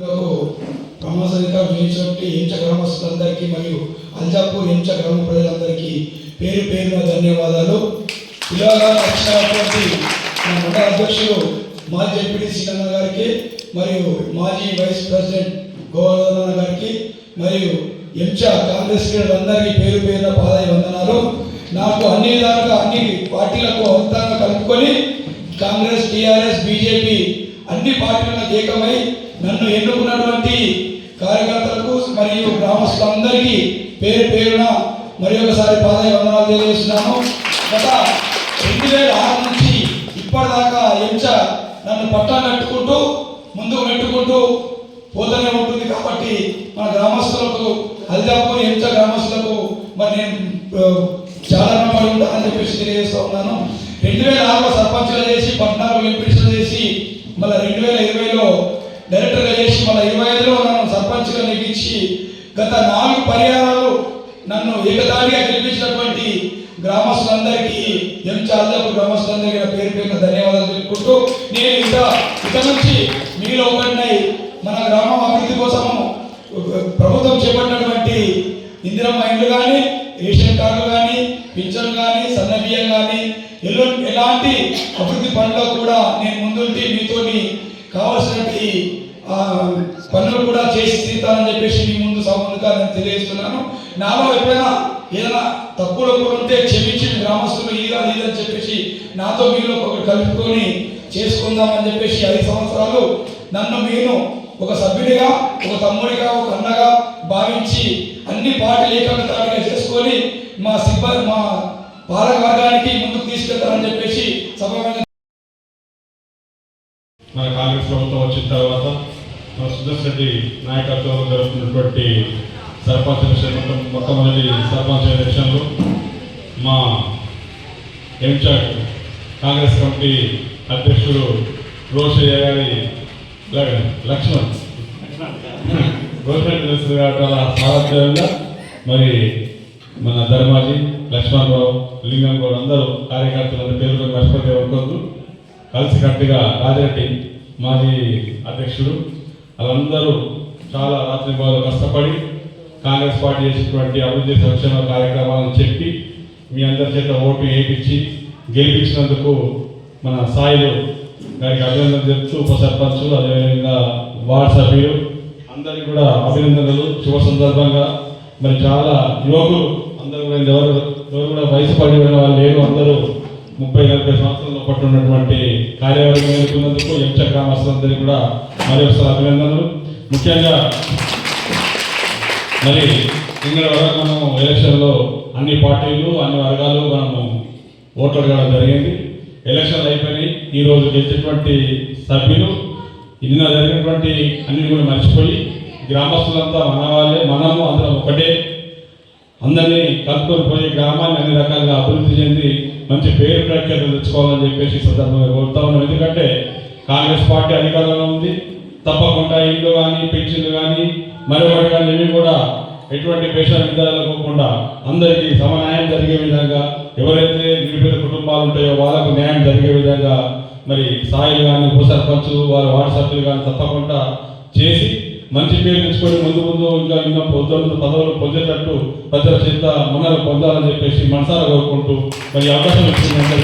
ప్రమాసంగా వేయించినట్టు ఎంచ గ్రామస్తులందరికీ మరియు అల్జాపూర్ ఎంచ గ్రామ ప్రజలందరికీ పేరు పేరున ధన్యవాదాలు. ఇలాగా వచ్చినటువంటి మా మండల అధ్యక్షులు మాజీ ఎంపీడీ సీనన్న గారికి మరియు మాజీ వైస్ ప్రెసిడెంట్ గోవర్ధన గారికి మరియు ఎంచ కాంగ్రెస్ లీడర్లందరికీ పేరు పేరున పాదాయ వందనాలు. నాకు అన్ని విధాలుగా అన్ని పార్టీలకు అంతంగా కలుపుకొని కాంగ్రెస్, టీఆర్ఎస్, బీజేపీ అన్ని పార్టీలకు ఏకమై నన్ను ఎన్నుకున్నటువంటి కార్యకర్తలకు మరియు గ్రామస్తులందరికీ పేరు పేరున మరి ఒకసారి పాదాయ వందనాలు తెలియజేస్తున్నాను. గత 2006 నుంచి ఇప్పటిదాకా ఎంచ నన్ను పట్టాన్ని కట్టుకుంటూ ముందుకు నెట్టుకుంటూ పోతూనే ఉంటుంది. కాబట్టి మన గ్రామస్తులకు అల్జాపూర్ ఎంచ గ్రామస్తులకు మరి నేను చాలా రుణపడి ఉంటానని చెప్పేసి తెలియజేస్తూ ఉన్నాను. 2006లో సర్పంచ్గా చేసి 14 ఎంపీడీసీలు చేసి మళ్ళీ 2020లో డైరెక్టర్గా చేసి మళ్ళీ 25లో నన్ను సర్పంచ్గా నెగ్గించి గత 4 పర్యాయాలు నన్ను ఏకదాడిగా గెలిపించినటువంటి గ్రామస్తులందరికీ అల్జాపూర్ గ్రామస్తులందరికీ పేరు పేరున ధన్యవాదాలు తెలుపుకుంటూ నేను ఇక నుంచి మీలో ఒకటినై మన గ్రామం అభివృద్ధి కోసము ప్రభుత్వం చేపట్టినటువంటి ఇందిరమ్మ ఇండ్లు కానీ, రేషన్ కార్డులు కానీ, పింఛన్లు కానీ, సన్న బియ్యం కానీ ఎలాంటి అభివృద్ధి పనుల్లో కూడా నేను ముందుండి మీతోని కావాల్సినటువంటి పనులు కూడా చేసి తీరుతానని చెప్పేసి మీ ముందు సౌముగా నేను తెలియజేస్తున్నాను. నాలో ఎప్పుడైనా ఏదైనా తప్పులు ఉంటే క్షమించి గ్రామస్తులు ఇదని చెప్పేసి నాతో మీరు ఒకటి కలుపుకొని చేసుకుందామని చెప్పేసి 5 సంవత్సరాలు నన్ను నేను ఒక సభ్యుడిగా, ఒక తమ్ముడిగా, ఒక అన్నగా భావించి అన్ని పార్టీలు ఏకతాటిగా చేసుకొని మా పాలక వర్గానికి ముందుకు తీసుకెళ్తారని చెప్పేసి సభగా మన కాంగ్రెస్ ప్రభుత్వం వచ్చిన తర్వాత మన సుదర్శన్ రెడ్డి నాయకత్వంలో జరుగుతున్నటువంటి సర్పంచ్ ఎలక్షన్ మొట్టమొదటి సర్పంచ్ ఎలక్షన్లో మా ఎంచాక్ కాంగ్రెస్ కమిటీ అధ్యక్షుడు రోషయ్య గారి లక్ష్మణ్ సారథ్యంగా మరి మన ధర్మాజీ, లక్ష్మణరావు, లింగం గౌడ్ అందరూ కార్యకర్తలు పేరు మర్చిపోతే ఉంటుంది కలిసి కట్టుగా రాజరెడ్డి మాజీ అధ్యక్షుడు వాళ్ళందరూ చాలా రాత్రి బాగా కష్టపడి కాంగ్రెస్ పార్టీ చేసినటువంటి అభివృద్ధి సంక్షేమ కార్యక్రమాలను చెప్పి మీ అందరి చేత ఓటు వేయించి గెలిపించినందుకు మన సాయిలు గారికి అభినందనలు చెప్తూ ఉప సర్పంచ్ అదేవిధంగా వార్డు సభ్యులు అందరికీ కూడా అభినందనలు. శుభ సందర్భంగా మరి చాలా యువకులు అందరూ ఎవరు కూడా వయసు పడిన వాళ్ళు లేరు, అందరూ 30-40 సంవత్సరాల పట్టు ఉన్నటువంటి కార్యవర్గం ఎన్నుకున్నందుకు ఎంచ గ్రామస్తులందరికీ కూడా మరి ఒకసారి అభినందనలు. ముఖ్యంగా మరి ఇందులో వరకు మనము ఎలక్షన్లో అన్ని పార్టీలు అన్ని వర్గాలు మనము ఓట్లు అడగడం జరిగింది. ఎలక్షన్లు అయిపోయి ఈరోజు గెలిచినటువంటి సభ్యులు నిన్న జరిగినటువంటి అన్ని కూడా మర్చిపోయి గ్రామస్తులంతా మన వాళ్ళే, మనము అందరం ఒకటే, అందరినీ కలుపుకొని పోయి గ్రామాన్ని అన్ని రకాలుగా అభివృద్ధి చెంది మంచి పేరు ప్రఖ్యాతులు తెచ్చుకోవాలని చెప్పేసి సందర్భంగా కోరుతా ఉన్నాం. ఎందుకంటే కాంగ్రెస్ పార్టీ అధికారంలో ఉంది, తప్పకుండా ఇల్లు కానీ, పెన్షన్లు కానీ, మరొకటి కానీ ఇవి కూడా ఎటువంటి పేష విధానాలకోకుండా అందరికీ సమన్యాయం జరిగే విధంగా, ఎవరైతే నిరుపేద కుటుంబాలు ఉంటాయో వాళ్ళకు న్యాయం జరిగే విధంగా మరి సాయిలు కానీ, ఉప సర్పంచ్, వారి వార్డు సభ్యులు కానీ తప్పకుండా చేసి మంచి పేరు తెచ్చుకొని ముందు ఇంకా పదవులు పొందేటట్టు ప్రజల చేత మనలు పొందాలని చెప్పేసి మనసారా కోరుకుంటూ మరి అవకాశం ఇచ్చింది.